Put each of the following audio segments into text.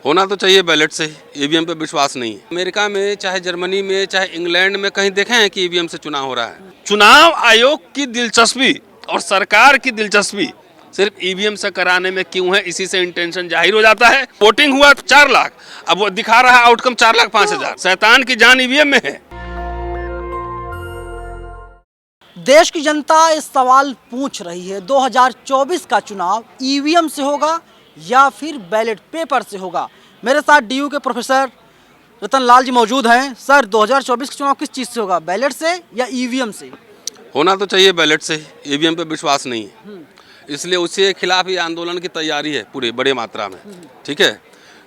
होना तो चाहिए बैलेट से ही, ईवीएम पे विश्वास नहीं है। अमेरिका में, चाहे जर्मनी में, चाहे इंग्लैंड में कहीं देखे हैं कि ईवीएम से चुनाव हो रहा है? चुनाव आयोग की दिलचस्पी और सरकार की दिलचस्पी सिर्फ ईवीएम से कराने में क्यों है, इसी से इंटेंशन जाहिर हो जाता है। वोटिंग हुआ 4 लाख, अब वो दिखा रहा है आउटकम 4,05,000। शैतान की जान ईवीएम में है। देश की जनता इस सवाल पूछ रही है, 2024 का चुनाव ईवीएम से होगा या फिर बैलेट पेपर से होगा। मेरे साथ डीयू के प्रोफेसर रतन लाल जी मौजूद हैं। सर, 2024 का चुनाव किस चीज़ से होगा, बैलेट से या ईवीएम से? होना तो चाहिए बैलेट से ही, ईवीएम पे विश्वास नहीं है, इसलिए उसके खिलाफ ये आंदोलन की तैयारी है पूरी बड़े मात्रा में। ठीक है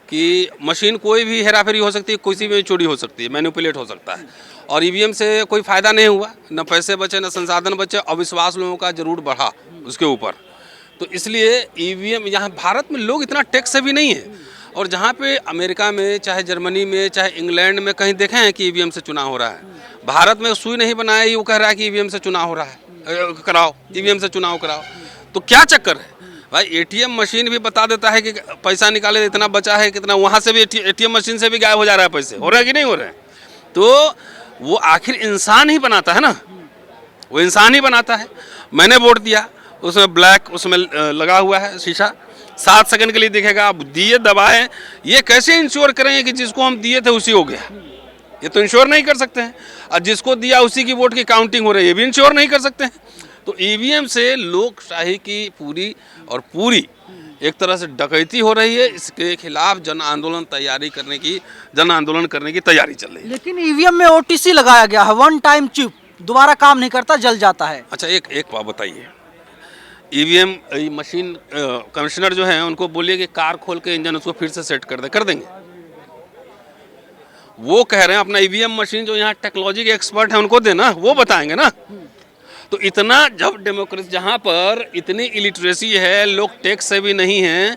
कि मशीन कोई भी हेराफेरी हो सकती है, किसी में चोरी हो सकती है, मैनिपुलेट हो सकता है, और ईवीएम से कोई फ़ायदा नहीं हुआ, न पैसे बचे न संसाधन बचे, अविश्वास लोगों का जरूर बढ़ा उसके ऊपर। तो इसलिए ईवीएम, यहाँ भारत में लोग इतना टैक्स भी नहीं है, और जहाँ पे अमेरिका में, चाहे जर्मनी में, चाहे इंग्लैंड में कहीं देखे हैं कि ईवीएम से चुनाव हो रहा है? भारत में सुई नहीं बनाया, ये वो कह रहा है कि ईवीएम से चुनाव हो रहा है, कराओ ईवीएम से चुनाव कराओ। तो क्या चक्कर है भाई? एटीएम मशीन भी बता देता है कि पैसा निकाले इतना बचा है कितना, वहाँ से भी एटीएम मशीन से भी गायब हो जा रहा है पैसे, हो रहा है कि नहीं हो रहा है? तो वो आखिर इंसान ही बनाता है ना, वो इंसान ही बनाता है। मैंने वोट दिया, उसमें ब्लैक उसमें लगा हुआ है शीशा, 7 सेकंड के लिए दिखेगा, आप दिए दबाए, ये कैसे इंश्योर करेंगे कि जिसको हम दिए थे उसी हो गया? ये तो इंश्योर नहीं कर सकते हैं। और जिसको दिया उसी की वोट की काउंटिंग हो रही है, ये भी इंश्योर नहीं कर सकते हैं। तो ईवीएम से लोकशाही की पूरी एक तरह से डकैती हो रही है। इसके खिलाफ जन आंदोलन करने की तैयारी चल रही है। लेकिन ईवीएम में ओटीसी लगाया गया है, वन टाइम चिप, दोबारा काम नहीं करता, जल जाता है। अच्छा, एक बात बताइए, ईवीएम मशीन कमिश्नर जो हैं उनको बोलिए कि कार खोल के इंजन उसको फिर से सेट कर देंगे। वो कह रहे हैं अपना ईवीएम मशीन, जो यहाँ टेक्नोलॉजी के एक्सपर्ट हैं उनको देना, वो बताएंगे ना। तो इतना जब डेमोक्रेसी, जहाँ पर इतनी इलिटरेसी है, लोग टैक्स से भी नहीं हैं,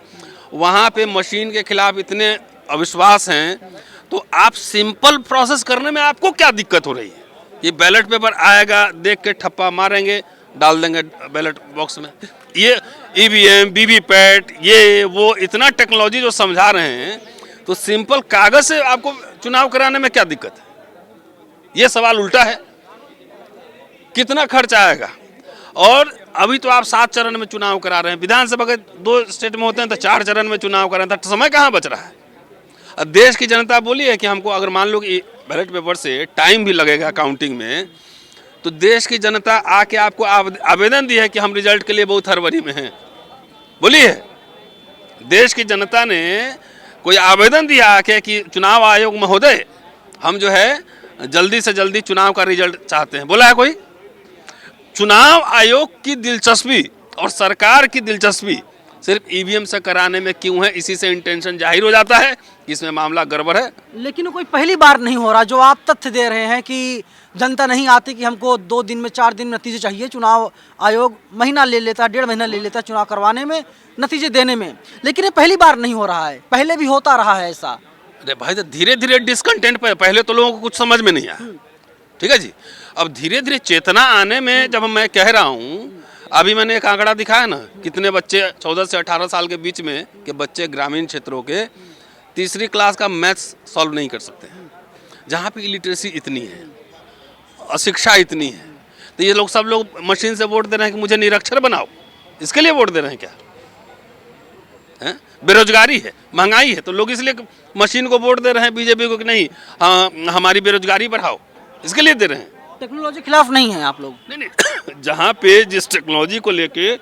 वहाँ पे मशीन के खिलाफ इतने अविश्वास हैं, तो आप सिंपल प्रोसेस करने में आपको क्या दिक्कत हो रही है? ये बैलेट पेपर आएगा, देख के ठप्पा मारेंगे, डाल देंगे बैलेट बॉक्स में। ये ईवीएम, वीवीपैट, ये वो इतना टेक्नोलॉजी जो समझा रहे हैं, तो सिंपल कागज से आपको चुनाव कराने में क्या दिक्कत है? ये सवाल उल्टा है। कितना खर्च आएगा? और अभी तो आप 7 चरण में चुनाव करा रहे हैं, विधानसभा के 2 स्टेट में होते हैं तो 4 चरण में चुनाव करा रहे हैं, तो समय कहाँ बच रहा है? अब देश की जनता बोली है कि हमको, अगर मान लो कि बैलेट पेपर से टाइम भी लगेगा काउंटिंग में, तो देश की जनता आके आपको आवेदन दी है कि हम रिजल्ट के लिए बहुत हड़बड़ी में हैं, बोली है। देश की जनता ने कोई आवेदन दिया आके कि चुनाव आयोग महोदय, हम जो है जल्दी से जल्दी चुनाव का रिजल्ट चाहते हैं, बोला है कोई? चुनाव आयोग की दिलचस्पी और सरकार की दिलचस्पी सिर्फ ईवीएम से कराने में क्यों है, इसी से इंटेंशन जाहिर हो जाता है कि इसमें मामला गड़बड़ है। लेकिन कोई पहली बार नहीं हो रहा। जो आप तथ्य दे रहे हैं कि जनता नहीं आती, कि हमको 2 दिन में, 4 दिन में नतीजे चाहिए, चुनाव आयोग महीना ले लेता, 1.5 महीना ले लेता चुनाव करवाने में, नतीजे देने में, लेकिन ये पहली बार नहीं हो रहा है, पहले भी होता रहा है ऐसा। अरे भाई, तो धीरे धीरे डिसकंटेंट पे, पहले तो लोगों को कुछ समझ में नहीं आया, ठीक है जी। अब धीरे धीरे चेतना आने में, जब मैं कह रहा हूँ, अभी मैंने एक आंकड़ा दिखाया ना, कितने बच्चे 14 से 18 साल के बीच में के बच्चे ग्रामीण क्षेत्रों के तीसरी क्लास का मैथ्स सॉल्व नहीं कर सकते हैं, जहाँ पे इलिटरेसी इतनी है, अशिक्षा इतनी है। तो ये लोग, सब लोग मशीन से वोट दे रहे हैं कि मुझे निरक्षर बनाओ, इसके लिए वोट दे रहे हैं क्या? है? बेरोजगारी है, महंगाई है, तो लोग इसलिए मशीन को वोट दे रहे हैं, बीजेपी को कि नहीं, हमारी बेरोजगारी बढ़ाओ, इसके लिए दे रहे हैं। टेक्नोलॉजी खिलाफ नहीं है आप लोग? नहीं, जहाँ पे जिस टेक्नोलॉजी को लेके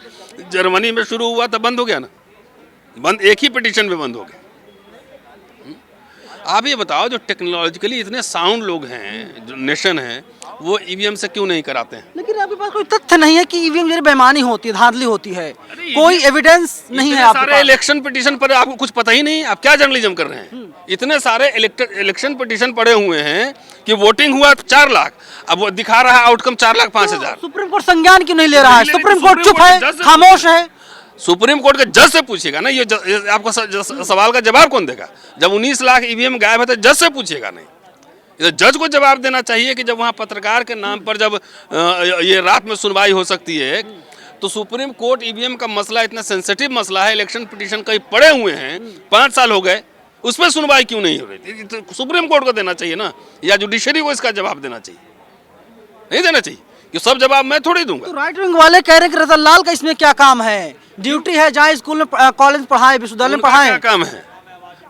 जर्मनी में शुरू हुआ था, बंद हो गया ना, बंद एक ही पिटीशन में बंद हो गया। आप ये बताओ, जो टेक्नोलॉजिकली इतने साउंड लोग हैं, जो नेशन है, वो ईवीएम से क्यों नहीं कराते हैं? लेकिन आपके पास कोई तथ्य नहीं है कि ईवीएम जरिए बेईमानी होती है, धांधली होती है, कोई एविडेंस नहीं है आपके सारे पास। इलेक्शन पिटीशन पर आपको कुछ पता ही नहीं, आप क्या जर्नलिज्म कर रहे हैं? इतने सारे इलेक्शन पिटीशन पड़े हुए हैं कि वोटिंग हुआ 4 लाख, अब वो दिखा रहा है आउटकम 4,05,000। सुप्रीम कोर्ट संज्ञान क्यों नहीं ले रहा है? सुप्रीम कोर्ट चुप है, खामोश है। सुप्रीम कोर्ट के जज से पूछिएगा ना, ये आपको सवाल का जवाब कौन देगा? जब 19 लाख ईवीएम गायब है तो जज से पूछिएगा नहीं, ये जज को जवाब देना चाहिए कि जब वहाँ पत्रकार के नाम पर जब ये रात में सुनवाई हो सकती है, तो सुप्रीम कोर्ट ईवीएम का मसला इतना सेंसिटिव मसला है, इलेक्शन पिटीशन कहीं पड़े हुए हैं, 5 साल हो गए, उस पर सुनवाई क्यों नहीं हो रही थी? तो सुप्रीम कोर्ट को देना चाहिए ना, या जुडिशरी को इसका जवाब देना चाहिए, नहीं देना चाहिए कि सब जवाब मैं थोड़ी दूंगा। तो राइट विंग वाले कह रहे हैं कि रतन लाल का इसमें क्या काम है, ड्यूटी है जाए स्कूल में कॉलेज में पढ़ाए, विश्वविद्यालय में उनका पढ़ाए। क्या काम है?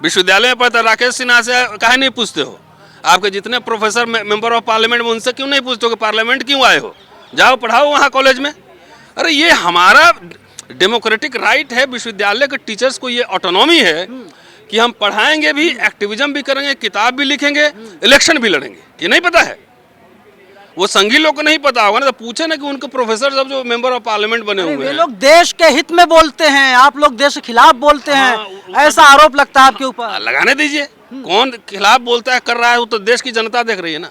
विश्वविद्यालय में पढ़ता राकेश सिन्हा से काहे नहीं पूछते हो? आपके जितने प्रोफेसर मेंबर ऑफ पार्लियामेंट में उनसे क्यों नहीं पूछते हो कि पार्लियामेंट क्यों आए हो? जाओ पढ़ाओ वहाँ कॉलेज में। अरे ये हमारा डेमोक्रेटिक राइट है, विश्वविद्यालय के टीचर्स को ये ऑटोनॉमी है कि हम पढ़ाएंगे भी, एक्टिविज्म भी करेंगे, किताब भी लिखेंगे, इलेक्शन भी लड़ेंगे। ये नहीं पता है? वो संघी लोग को नहीं पता होगा ना, तो पूछे ना कि उनके प्रोफेसर सब जो मेंबर ऑफ पार्लियामेंट बने हुए वे हैं, लोग देश के हित में बोलते हैं, आप लोग देश के खिलाफ बोलते हैं, ऐसा आरोप लगता है आपके ऊपर। लगाने दीजिए। कौन खिलाफ बोलता है, कर रहा है, वो तो देश की जनता देख रही है ना।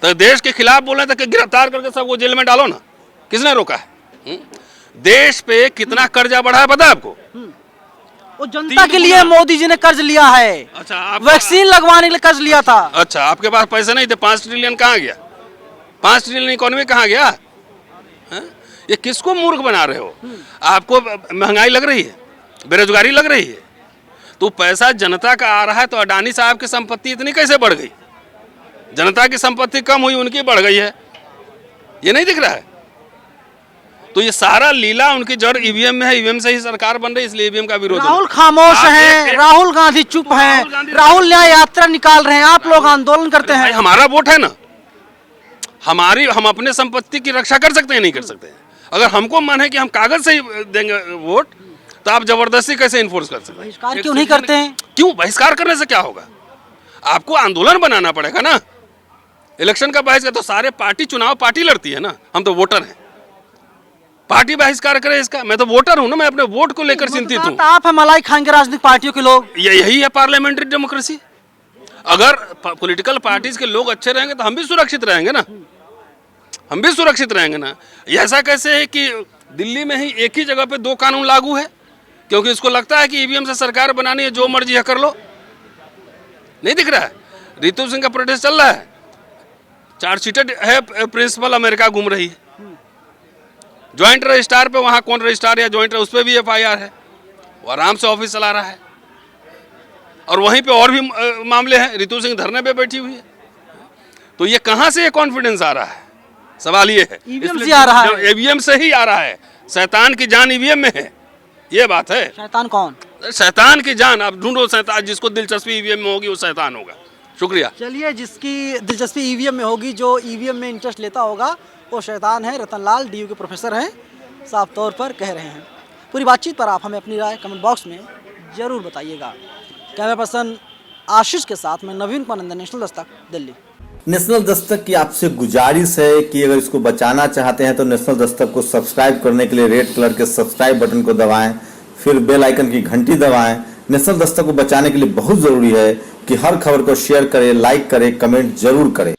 तो देश के खिलाफ बोल रहे हैं तो गिरफ्तार करके सबको जेल में डालो ना, किसने रोका है? देश पे कितना कर्जा बढ़ा है पता है आपको? वो जनता के लिए मोदी जी ने कर्ज लिया है। अच्छा, वैक्सीन लगवाने के लिए कर्ज लिया था। अच्छा, आपके पास पैसे नहीं थे, 5 ट्रिलियन कहाँ गया? 5 ट्रिलियन इकोनॉमी कहाँ गया? है? ये किसको मूर्ख बना रहे हो? आपको महंगाई लग रही है, बेरोजगारी लग रही है, तो पैसा जनता का आ रहा है, तो अडानी साहब की संपत्ति इतनी कैसे बढ़ गई? जनता की संपत्ति कम हुई, उनकी बढ़ गई है, ये नहीं दिख रहा है? तो ये सारा लीला उनकी जड़ ईवीएम में है, ईवीएम से ही सरकार बन रही है, इसलिए ईवीएम का विरोध। राहुल खामोश हैं, राहुल गांधी चुप हैं, राहुल न्याय यात्रा निकाल रहे हैं, आप लोग आंदोलन करते हैं। हमारा वोट है ना, हम अपने संपत्ति की रक्षा कर सकते हैं, नहीं कर सकते हैं? अगर हमको मन है कि हम कागज से ही देंगे वोट, तो आप जबरदस्ती कैसे इन्फोर्स कर सकते हैं? बहिष्कार क्यों नहीं करते हैं? क्यों बहिष्कार करने से क्या होगा? आपको आंदोलन बनाना पड़ेगा ना। इलेक्शन का बहिष्कार तो सारे पार्टी, चुनाव पार्टी लड़ती है ना, हम तो वोटर हैं। पार्टी बहिष्कार करे इसका? मैं तो वोटर हूं ना, मैं अपने वोट को लेकर चिंतित हूं। आप है मलाई खाएंगे राजनीतिक पार्टियों के लोग, यही है पार्लियामेंटरी डेमोक्रेसी। अगर पॉलिटिकल पार्टीज के लोग अच्छे रहेंगे तो हम भी सुरक्षित रहेंगे ना, हम भी सुरक्षित रहेंगे ना। ऐसा कैसे है कि दिल्ली में ही एक ही जगह पे 2 कानून लागू है, क्योंकि इसको लगता है कि ईवीएम से सरकार बनानी है, जो मर्जी है कर लो? नहीं दिख रहा है? रितु सिंह का प्रोटेस्ट चल रहा है, चार्जशीटेड है प्रिंसिपल, अमेरिका घूम रही है। ज्वाइंट रजिस्ट्रार पे, वहाँ कौन रजिस्ट्रार या ज्वाइंट, उस पर भी एफआईआर है, वो आराम से ऑफिस चला रहा है। और वहीं पे और भी मामले हैं, रितु सिंह धरने पे बैठी हुई है। तो ये कहाँ से ये कॉन्फिडेंस आ रहा है? सवाल ये है। ईवीएम से आ रहा है, ईवीएम से ही आ रहा है। शैतान की जान ईवीएम में है, ये बात है। शैतान कौन? शैतान की जान आप ढूंढो, शैतान जिसको दिलचस्पी ईवीएम में होगी वो शैतान होगा। शुक्रिया। चलिए, जिसकी दिलचस्पी ईवीएम में होगी, जो ईवीएम में इंटरेस्ट लेता होगा, वो शैतान है। रतन लाल डीयू के प्रोफेसर हैं, साफ तौर पर कह रहे हैं। पूरी बातचीत पर आप हमें अपनी राय कमेंट बॉक्स में जरूर बताइएगा। कैमरा पर्सन आशीष के साथ मैं नवीन कुमार नंदन, नेशनल दस्तक, दिल्ली। नेशनल दस्तक की आपसे गुजारिश है कि अगर इसको बचाना चाहते हैं तो नेशनल दस्तक को सब्सक्राइब करने के लिए रेड कलर के सब्सक्राइब बटन को दबाएं, फिर बेल आइकन की घंटी दबाएं। नेशनल दस्तक को बचाने के लिए बहुत जरूरी है कि हर खबर को शेयर करें, लाइक करें, कमेंट जरूर करें।